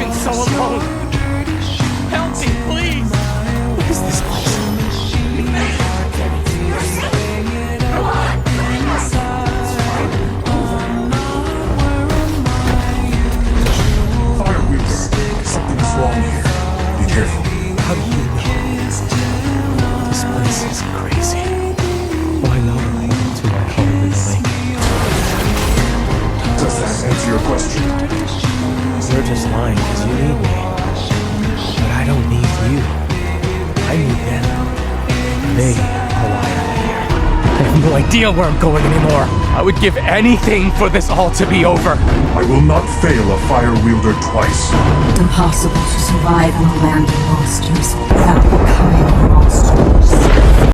been so alone. Help me, please. What is this place? Fire Wielder, something's wrong here. Be careful. How do you know? This place is crazy. Why not home to my home in the lake? Does that answer your question? You're just lying because you need me. But I don't need you. I need them. They are why I'm here. I have no idea where I'm going anymore. I would give anything for this all to be over. I will not fail a Fire Wielder twice. Impossible to survive in the land of monsters without becoming monsters.